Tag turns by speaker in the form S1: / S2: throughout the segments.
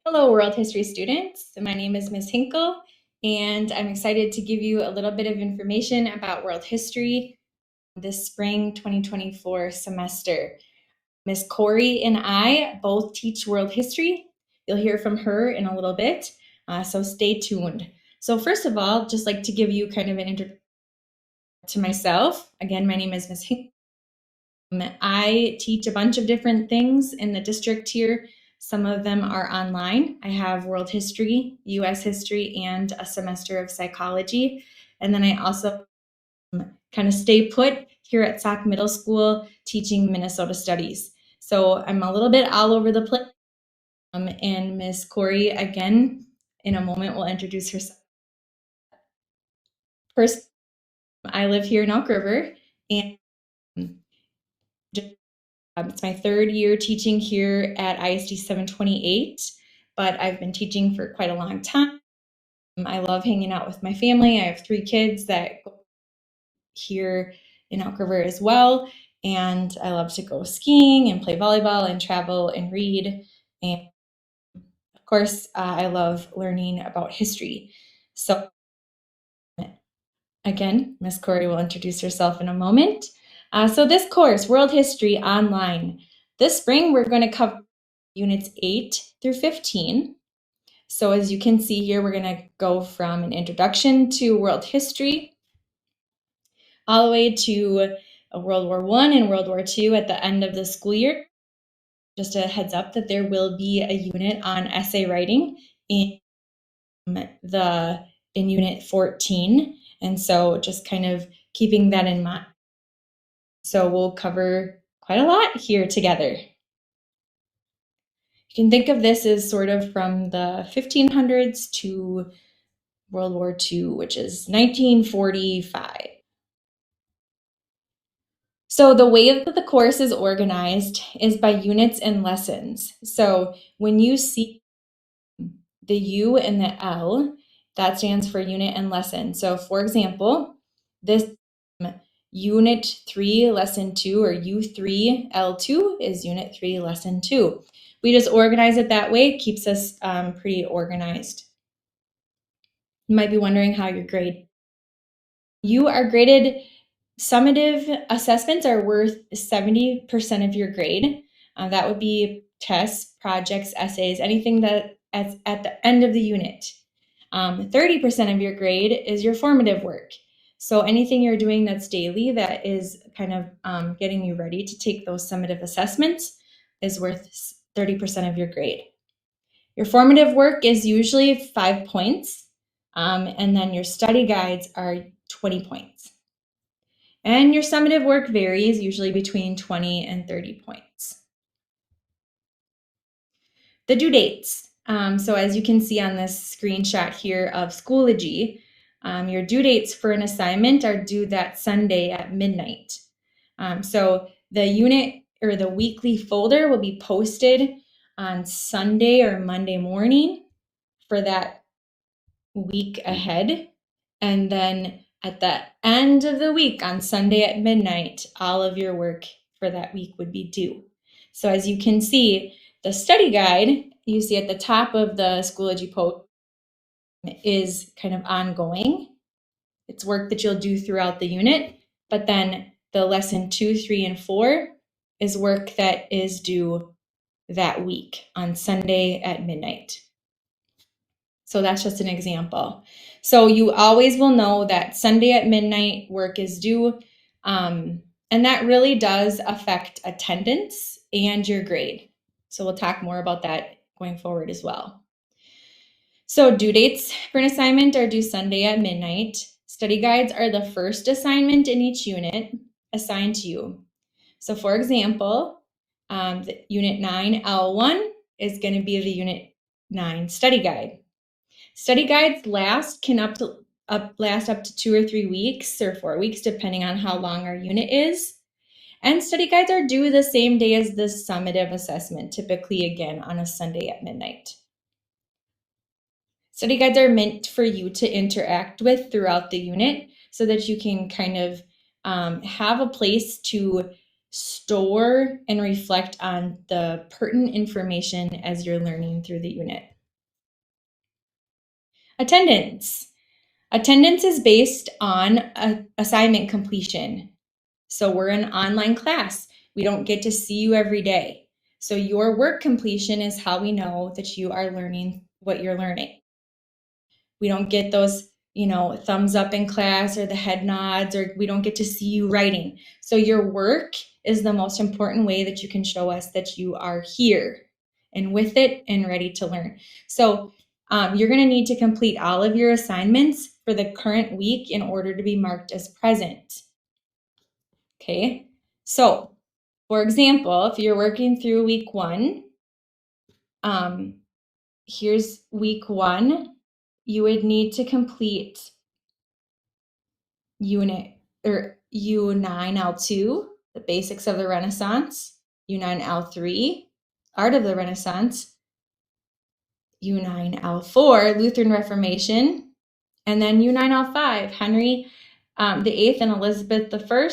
S1: Hello, World History students. My name is Ms. Hinkle, and I'm excited to give you a little bit of information about world history this spring 2024 semester. Ms. Corey and I both teach world history. You'll hear from her in a little bit, so stay tuned. So first of all, just like to give you kind of an introduction to myself. Again, my name is Ms. Hinkle. I teach a bunch of different things in the district here. Some of them are online. I have world history, US history, and a semester of psychology. And then I also kind of stay put here at Sauk Middle School teaching Minnesota studies. So I'm a little bit all over the place. And Miss Corey, again, in a moment, will introduce herself. First, I live here in Elk River, and it's my third year teaching here at ISD 728, but I've been teaching for quite a long time. I love hanging out with my family. I have 3 kids that go here in Elk River as well, and I love to go skiing and play volleyball and travel and read. And of course, I love learning about history. So again, Miss Corey will introduce herself in a moment. So this course, World History Online, this spring we're going to cover units 8 through 15. So as you can see here, we're going to go from an introduction to world history all the way to World War I and World War II at the end of the school year. Just a heads up that there will be a unit on essay writing in unit 14. And so just kind of keeping that in mind. So we'll cover quite a lot here together. You can think of this as sort of from the 1500s to World War II, which is 1945. So the way that the course is organized is by units and lessons. So when you see the U and the L, that stands for unit and lesson. So for example, this Unit 3, Lesson 2, or U3, L2 is Unit 3, Lesson 2. We just organize it that way. It keeps us pretty organized. You might be wondering how you're graded. You are graded, summative assessments are worth 70% of your grade. That would be tests, projects, essays, anything that at the end of the unit. 30% of your grade is your formative work. So anything you're doing that's daily that is kind of getting you ready to take those summative assessments is worth 30% of your grade. Your formative work is usually 5 points, and then your study guides are 20 points. And your summative work varies, usually between 20 and 30 points. The due dates. So as you can see on this screenshot here of Schoology, your due dates for an assignment are due that Sunday at midnight. So the unit or the weekly folder will be posted on Sunday or Monday morning for that week ahead. And then at the end of the week on Sunday at midnight, all of your work for that week would be due. So as you can see, the study guide you see at the top of the Schoology post is kind of ongoing. It's work that you'll do throughout the unit, but then the lesson 2, 3, and 4 is work that is due that week on Sunday at midnight. So that's just an example. So you always will know that Sunday at midnight work is due, and that really does affect attendance and your grade. So we'll talk more about that going forward as well. So due dates for an assignment are due Sunday at midnight. Study guides are the first assignment in each unit assigned to you. So for example, the Unit 9 L1 is going to be the Unit 9 study guide. Study guides last up to 2 or 3 weeks or 4 weeks, depending on how long our unit is. And study guides are due the same day as the summative assessment, typically again on a Sunday at midnight. Study guides are meant for you to interact with throughout the unit so that you can kind of have a place to store and reflect on the pertinent information as you're learning through the unit. Attendance. Attendance is based on assignment completion. So we're an online class. We don't get to see you every day. So your work completion is how we know that you are learning what you're learning. We don't get those, thumbs up in class or the head nods, or we don't get to see you writing. So your work is the most important way that you can show us that you are here and with it and ready to learn. So you're going to need to complete all of your assignments for the current week in order to be marked as present. Okay, so for example, if you're working through week 1, here's week 1. You would need to complete unit or U9L2, the basics of the Renaissance, U9L3, art of the Renaissance, U9L4, Lutheran Reformation, and then U9L5, Henry VIII and Elizabeth I.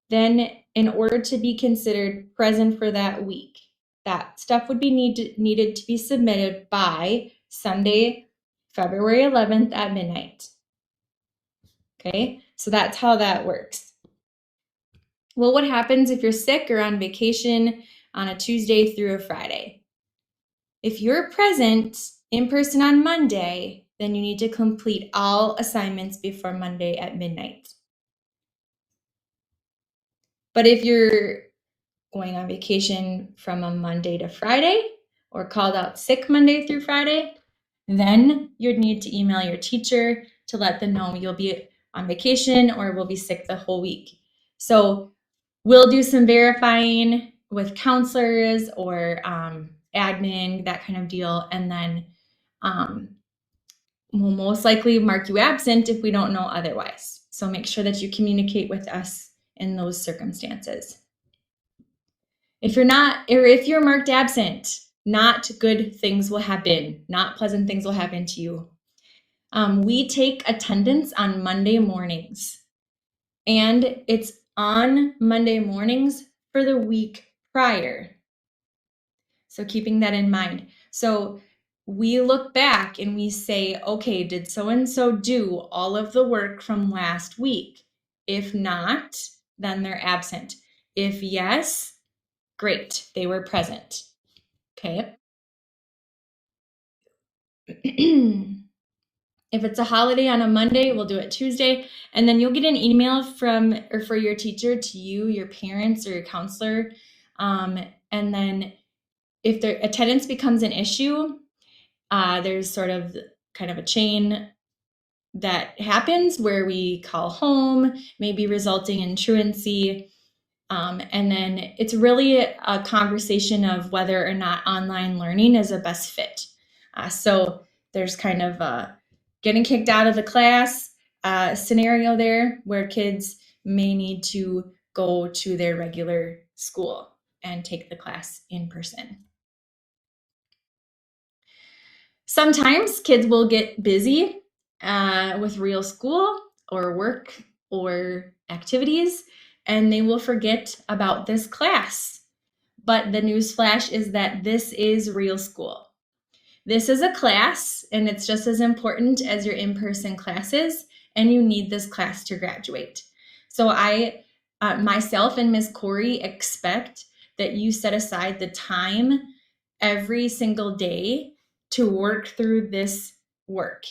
S1: Then, in order to be considered present for that week, that stuff would be needed to be submitted by Sunday, February 11th at midnight. Okay, so that's how that works. Well, what happens if you're sick or on vacation on a Tuesday through a Friday? If you're present in person on Monday, then you need to complete all assignments before Monday at midnight. But if you're going on vacation from a Monday to Friday or called out sick Monday through Friday, then you'd need to email your teacher to let them know you'll be on vacation or will be sick the whole week. So we'll do some verifying with counselors or admin, that kind of deal, and then we'll most likely mark you absent if we don't know otherwise. So make sure that you communicate with us in those circumstances. If you're marked absent, not good things will happen, not pleasant things will happen to you. We take attendance on Monday mornings, and it's on Monday mornings for the week prior. So keeping that in mind. So we look back and we say, okay, did so-and-so do all of the work from last week? If not, then they're absent. If yes, great, they were present. Okay. If it's a holiday on a Monday, we'll do it Tuesday. And then you'll get an email for your teacher to you, your parents, or your counselor. And then if their attendance becomes an issue, there's sort of kind of a chain that happens where we call home, maybe resulting in truancy. And then it's really a conversation of whether or not online learning is a best fit. So there's kind of a getting kicked out of the class scenario there where kids may need to go to their regular school and take the class in person. Sometimes kids will get busy with real school or work or activities, and they will forget about this class. But the newsflash is that this is real school. This is a class, and it's just as important as your in-person classes, and you need this class to graduate. So I, myself and Ms. Corey, expect that you set aside the time every single day to work through this work.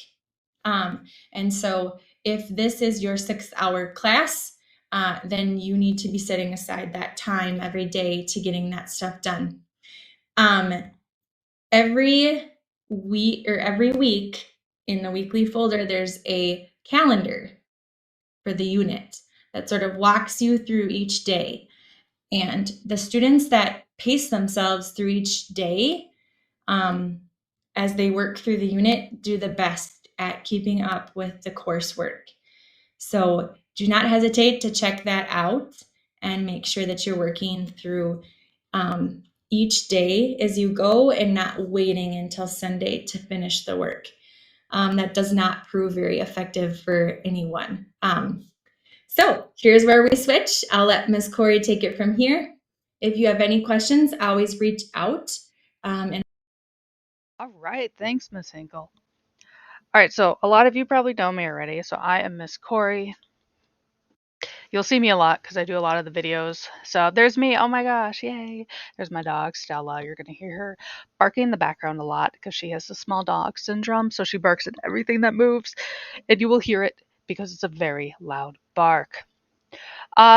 S1: And so if this is your 6-hour class, then you need to be setting aside that time every day to getting that stuff done. Every week in the weekly folder, there's a calendar for the unit that sort of walks you through each day. And the students that pace themselves through each day as they work through the unit do the best at keeping up with the coursework. So do not hesitate to check that out and make sure that you're working through each day as you go and not waiting until Sunday to finish the work. That does not prove very effective for anyone. So here's where we switch. I'll let Ms. Corey take it from here. If you have any questions, always reach out.
S2: All right, thanks, Ms. Hinkle. All right, so a lot of you probably know me already. So I am Miss Corey. You'll see me a lot because I do a lot of the videos. So there's me. Oh my gosh, yay. There's my dog, Stella. You're going to hear her barking in the background a lot because she has the small dog syndrome. So she barks at everything that moves, and you will hear it because it's a very loud bark.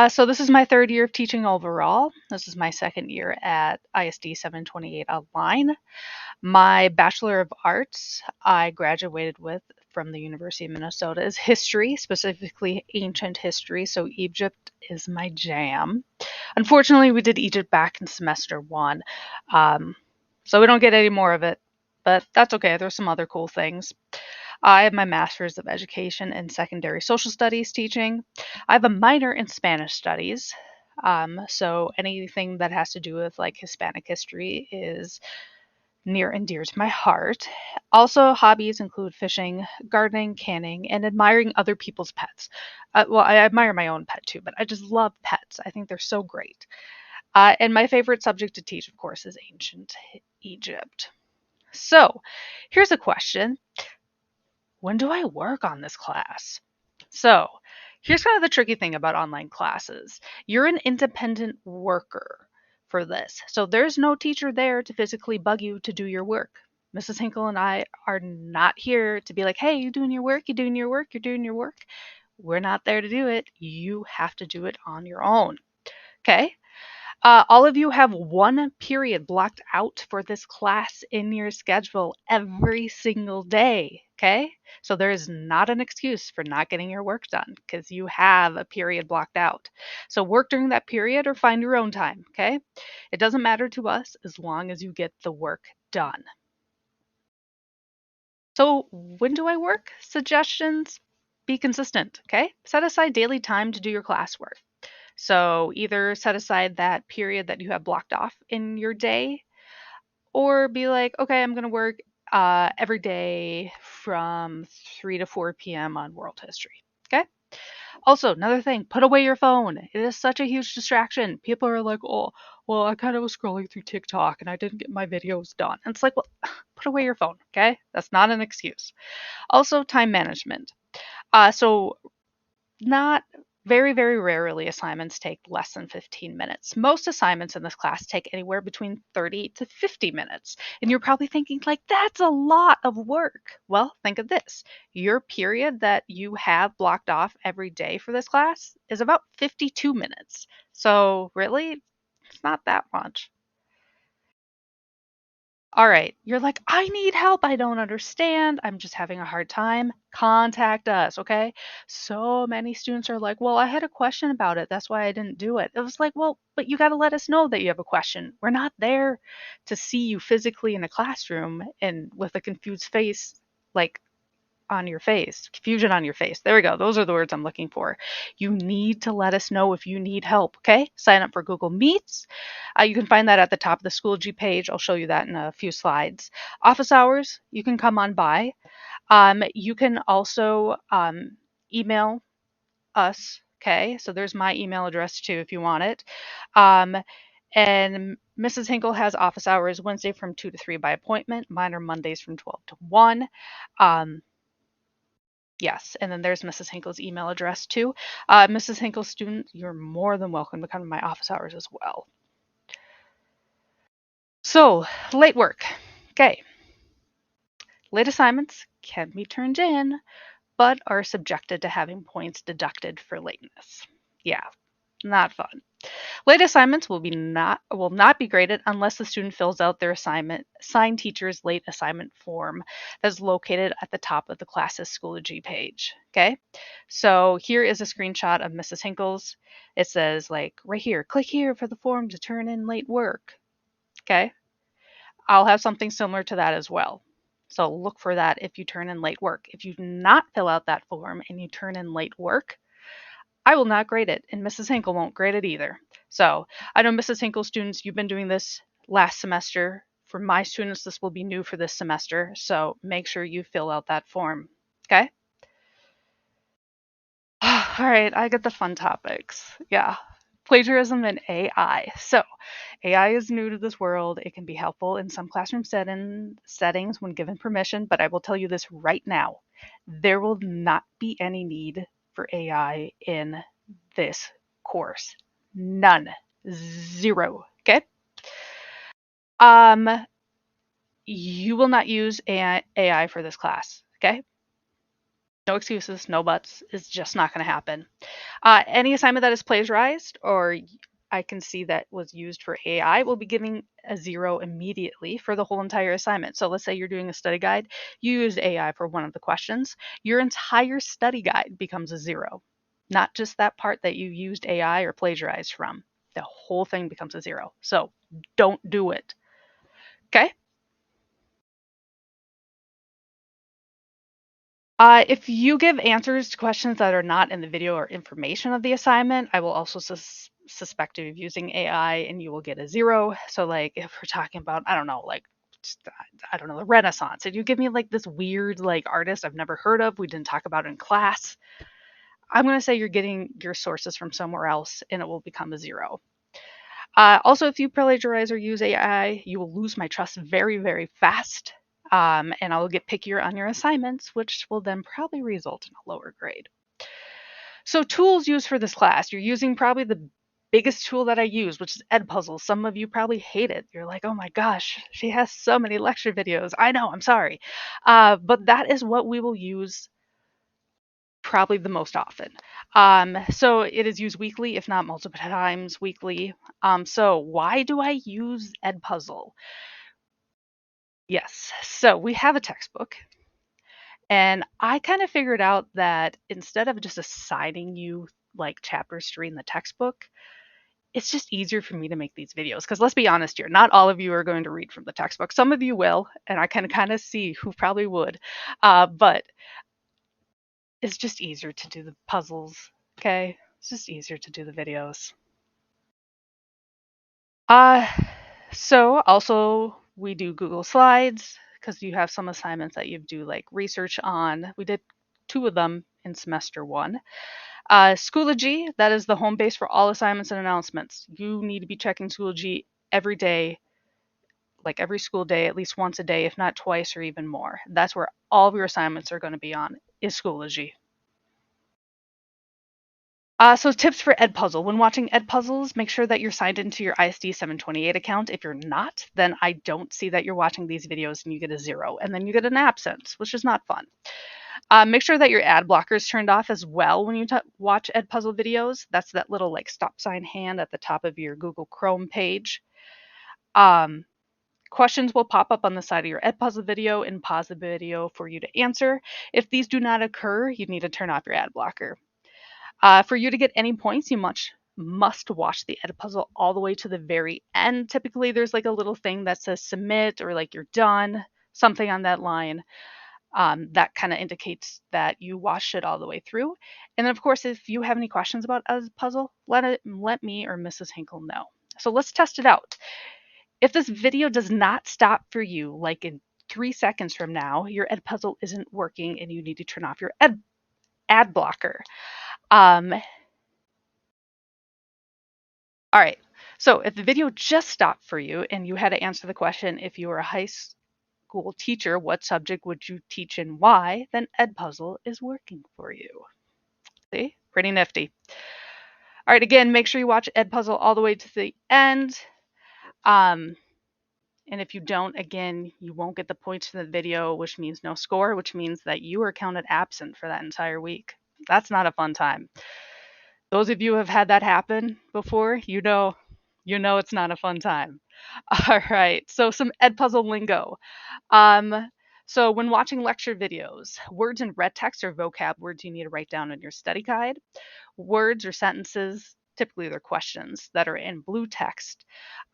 S2: So this is my third year of teaching overall. This is my second year at ISD 728 Online. My Bachelor of Arts I graduated with from the University of Minnesota is history, specifically ancient history. So Egypt is my jam. Unfortunately, we did Egypt back in semester one, um, so we don't get any more of it. But that's okay. There's some other cool things. I have my Master's of Education in Secondary Social Studies teaching. I have a minor in Spanish Studies. So anything that has to do with like Hispanic history is near and dear to my heart. Also, hobbies include fishing, gardening, canning, and admiring other people's pets. Well, I admire my own pet too, but I just love pets. I think they're so great. And my favorite subject to teach, of course, is ancient Egypt. So, here's a question: when do I work on this class? So, here's kind of the tricky thing about online classes. You're an independent worker for this. So, there's no teacher there to physically bug you to do your work. Mrs. Hinkle and I are not here to be like, hey, you doing your work? You doing your work? You're doing your work. We're not there to do it. You have to do it on your own. Okay? All of you have one period blocked out for this class in your schedule every single day. Okay. So there is not an excuse for not getting your work done because you have a period blocked out. So work during that period or find your own time. Okay. It doesn't matter to us as long as you get the work done. So when do I work? Suggestions: be consistent. Okay. Set aside daily time to do your classwork. So either set aside that period that you have blocked off in your day, or be like, okay, I'm going to work every day from 3 to 4 p.m. on world history. Okay. Also, another thing, put away your phone. It is such a huge distraction. People are like, oh, well, I kind of was scrolling through TikTok and I didn't get my videos done. And it's like, well, put away your phone. Okay. That's not an excuse. Also, time management. So not very, very rarely assignments take less than 15 minutes. Most assignments in this class take anywhere between 30 to 50 minutes. And you're probably thinking, like, that's a lot of work. Well, think of this: your period that you have blocked off every day for this class is about 52 minutes. So, really, it's not that much. All right, you're like, I need help. I don't understand. I'm just having a hard time. Contact us, okay? So many students are like, well, I had a question about it. That's why I didn't do it. It was like, well, but you got to let us know that you have a question. We're not there to see you physically in a classroom and with a confused face, like on your face, confusion on your face. There we go. Those are the words I'm looking for. You need to let us know if you need help, okay? Sign up for Google Meets. You can find that at the top of the Schoology page. I'll show you that in a few slides. Office hours, you can come on by. You can also email us, okay? So there's my email address too if you want it. Um, and Mrs. Hinkle has office hours Wednesday from 2 to 3 by appointment. Mine are Mondays from 12 to 1. Um, Yes, and then there's Mrs. Hinkle's email address too. Mrs. Hinkle student, you're more than welcome to come to my office hours as well. So, late work. Okay, late assignments can be turned in, but are subjected to having points deducted for lateness. Yeah, not fun. Late assignments will not be graded unless the student fills out their assigned teacher's late assignment form that's located at the top of the class's Schoology page. Okay, so here is a screenshot of Mrs. Hinkle's. It says like right here, click here for the form to turn in late work. Okay, I'll have something similar to that as well. So look for that if you turn in late work. If you do not fill out that form and you turn in late work, I will not grade it, and Mrs. Hinkle won't grade it either. So I know Mrs. Hinkle students, you've been doing this last semester. For my students, this will be new for this semester. So make sure you fill out that form. Okay? All right, I get the fun topics. Yeah. Plagiarism and AI. So, AI is new to this world. It can be helpful in some classroom settings when given permission, but I will tell you this right now. There will not be any need for AI in this course. None. Zero. Okay? Um, you will not use AI for this class. Okay? No excuses, no buts. It's just not going to happen. Any assignment that is plagiarized or I can see that was used for AI will be giving a 0 immediately for the whole entire assignment. So let's say you're doing a study guide, you used AI for one of the questions, your entire study guide becomes a 0, not just that part that you used AI or plagiarized from. The whole thing becomes a 0. So don't do it. Okay? If you give answers to questions that are not in the video or information of the assignment, I will also suspect you of using AI and you will get a 0. So, like, if we're talking about, I don't know, like, just, I don't know, the Renaissance, and you give me like this weird, like, artist I've never heard of, we didn't talk about in class, I'm going to say you're getting your sources from somewhere else and it will become a 0. Also, if you plagiarize or use AI, you will lose my trust very, very fast. And I'll get pickier on your assignments, which will then probably result in a lower grade. So, tools used for this class, you're using probably the biggest tool that I use, which is Edpuzzle. Some of you probably hate it. You're like, oh my gosh, she has so many lecture videos. I know, I'm sorry. But that is what we will use probably the most often. So it is used weekly, if not multiple times weekly. So why do I use Edpuzzle? Yes, so we have a textbook, and I kind of figured out that instead of just assigning you like chapters to read in the textbook, it's just easier for me to make these videos. Because let's be honest here, not all of you are going to read from the textbook. Some of you will, and I can kind of see who probably would. But it's just easier to do the puzzles, okay? It's just easier to do the videos. Uh, so also we do Google Slides because you have some assignments that you do like research on. We did 2 of them in semester 1. Schoology, that is the home base for all assignments and announcements. You need to be checking Schoology every day, like every school day, at least once a day, if not twice or even more. That's where all of your assignments are going to be on, is Schoology. So tips for Edpuzzle. When watching Edpuzzles, make sure that you're signed into your ISD 728 account. If you're not, then I don't see that you're watching these videos and you get a 0. And then you get an absence, which is not fun. Make sure that your ad blocker is turned off as well when you watch Edpuzzle videos. That's that little like stop sign hand at the top of your Google Chrome page. Questions will pop up on the side of your Edpuzzle video and pause the video for you to answer. If these do not occur, you need to turn off your ad blocker. For you to get any points, you must watch the Edpuzzle all the way to the very end. Typically, there's like a little thing that says submit or like you're done, something on that line. That kind of indicates that you watched it all the way through. And then, of course, if you have any questions about Edpuzzle, let me or Mrs. Hinkle know. So let's test it out. If this video does not stop for you, like in 3 seconds from now, your Edpuzzle isn't working and you need to turn off your ad blocker. All right. So if the video just stopped for you and you had to answer the question, if you were a high school teacher, what subject would you teach and why? Then Edpuzzle is working for you. See? Pretty nifty. All right. Again, make sure you watch Edpuzzle all the way to the end. And if you don't, again, you won't get the points for the video, which means no score, which means that you are counted absent for that entire week. That's not a fun time. Those of you who have had that happen before, you know it's not a fun time. All right, so some Edpuzzle lingo. So when watching lecture videos, words in red text are vocab words you need to write down in your study guide. Words or sentences, typically they're questions that are in blue text,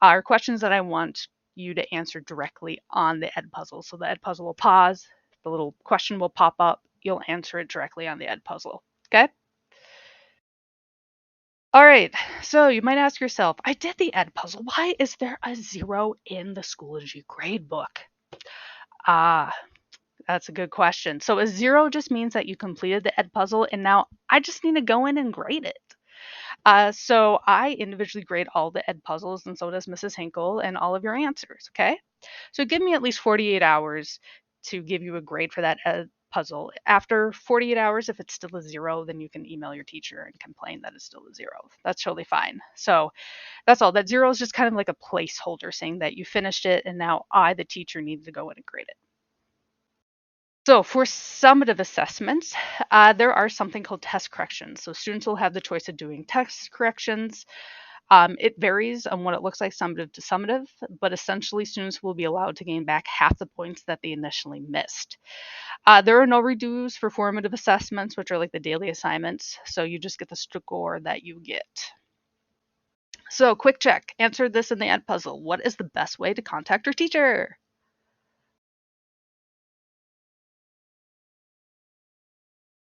S2: are questions that I want you to answer directly on the Edpuzzle. So the Edpuzzle will pause, the little question will pop up, you'll answer it directly on the Edpuzzle. Okay? All right, so you might ask yourself, I did the Edpuzzle. Why is there a 0 in the Schoology gradebook? That's a good question. So a 0 just means that you completed the Edpuzzle and now I just need to go in and grade it. So I individually grade all the ed puzzles, and so does Mrs. Hinkle, and all of your answers. Okay. So give me at least 48 hours to give you a grade for that ed puzzle. After 48 hours, if it's still a 0, then you can email your teacher and complain that it's still a 0. That's totally fine. So that's all. That 0 is just kind of like a placeholder saying that you finished it, and now I, the teacher, need to go in and grade it. So for summative assessments, there are something called test corrections. So students will have the choice of doing test corrections. It varies on what it looks like summative to summative, but essentially students will be allowed to gain back half the points that they initially missed. There are no redos for formative assessments, which are like the daily assignments. So you just get the score that you get. So quick check, answer this in the ed puzzle. What is the best way to contact your teacher?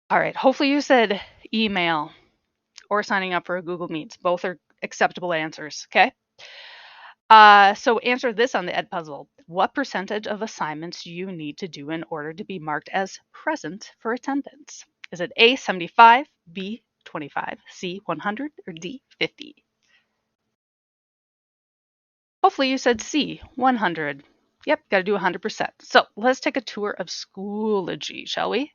S2: All right, hopefully you said email or signing up for a Google Meets. Both are acceptable answers, okay? So answer this on the ed puzzle. What percentage of assignments do you need to do in order to be marked as present for attendance? Is it A, 75, B, 25, C, 100, or D, 50? Hopefully you said C, 100. Yep, got to do 100%. So let's take a tour of Schoology, shall we?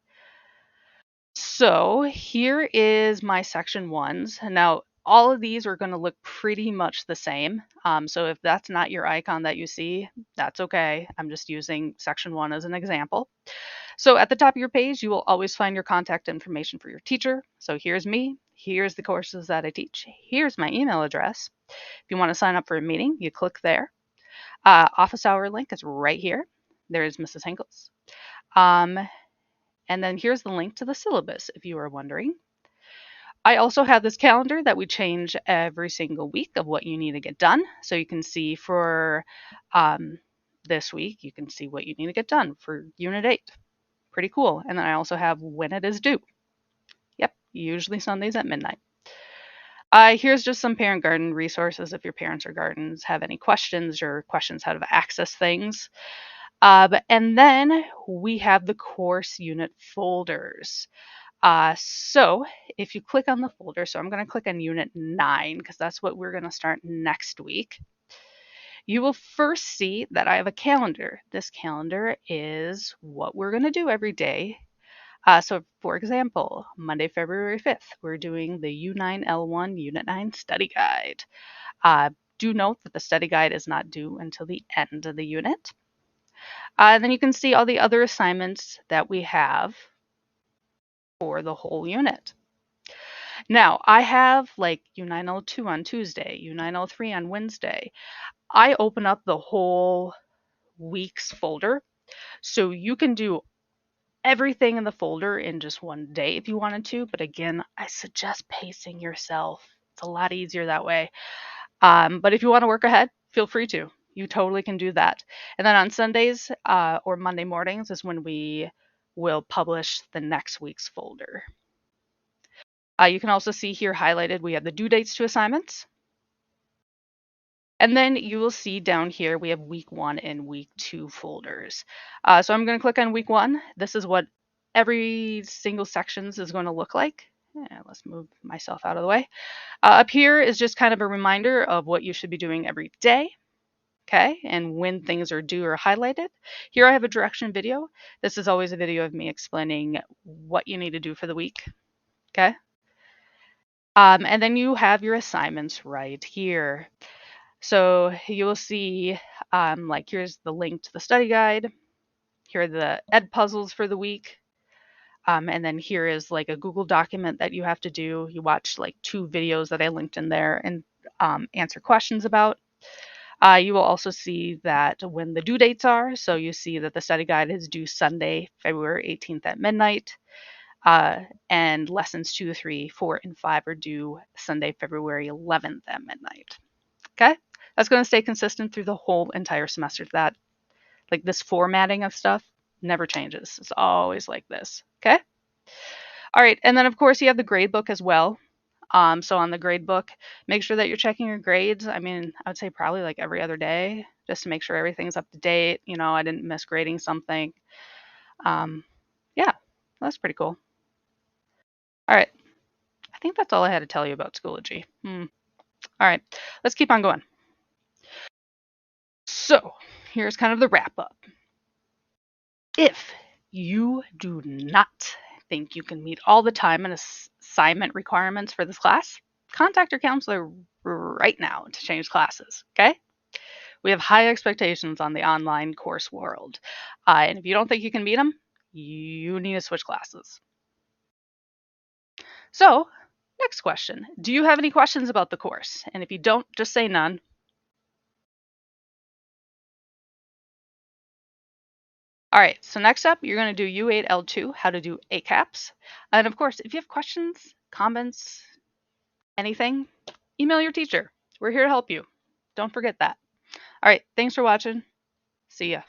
S2: So here is my section ones. Now, all of these are going to look pretty much the same. So if that's not your icon that you see, that's okay. I'm just using section one as an example. So at the top of your page, you will always find your contact information for your teacher. So here's me. Here's the courses that I teach. Here's my email address. If you want to sign up for a meeting, you click there. Office hour link is right here. There's Mrs. Hinkle's. Um, and then here's the link to the syllabus if you are wondering. I also have this calendar that we change every single week of what you need to get done. So you can see for this week, you can see what you need to get done for Unit 8. Pretty cool. And then I also have when it is due. Yep, usually Sundays at midnight. Here's just some parent garden resources if your parents or gardens have any questions or questions how to access things. And then we have the course unit folders. So if you click on the folder, so I'm going to click on Unit 9 because that's what we're going to start next week. You will first see that I have a calendar. This calendar is what we're going to do every day. So for example, Monday, February 5th, we're doing the U9L1 Unit 9 study guide. Do note that the study guide is not due until the end of the unit. And then you can see all the other assignments that we have for the whole unit. Now, I have like U9L2 on Tuesday, U9L3 on Wednesday. I open up the whole week's folder. So you can do everything in the folder in just one day if you wanted to. But again, I suggest pacing yourself. It's a lot easier that way. But if you want to work ahead, feel free to. You totally can do that. And then on Sundays or Monday mornings is when we will publish the next week's folder. You can also see here highlighted, we have the due dates to assignments. And then you will see down here, we have week 1 and week 2 folders. So I'm going to click on week 1. This is what every single sections is going to look like. Let's move myself out of the way. Up here is just kind of a reminder of what you should be doing every day. Okay, and when things are due or highlighted. Here I have a direction video. This is always a video of me explaining what you need to do for the week. Okay. And then you have your assignments right here. So you will see, like here's the link to the study guide. Here are the ed puzzles for the week. And then here is like a Google document that you have to do. You watch like 2 videos that I linked in there and answer questions about. You will also see that when the due dates are, so you see that the study guide is due Sunday, February 18th at midnight. And lessons 2, 3, 4, and 5 are due Sunday, February 11th at midnight. Okay, that's going to stay consistent through the whole entire semester. That, like this formatting of stuff, never changes. It's always like this. Okay. All right, and then of course you have the grade book as well. So on the grade book, make sure that you're checking your grades. I mean, I would say probably like every other day, just to make sure everything's up to date. You know, I didn't miss grading something. Yeah, that's pretty cool. All right, think that's all I had to tell you about Schoology. All right, let's keep on going. So here's kind of the wrap up. If you do not think you can meet all the time and assignment requirements for this class, contact your counselor right now to change classes, okay? We have high expectations on the online course world. And if you don't think you can meet them, you need to switch classes. So, next question. Do you have any questions about the course? And if you don't, just say none. All right, so next up, you're going to do U8L2, how to do ACAPS. And of course, if you have questions, comments, anything, email your teacher. We're here to help you. Don't forget that. All right, thanks for watching. See ya.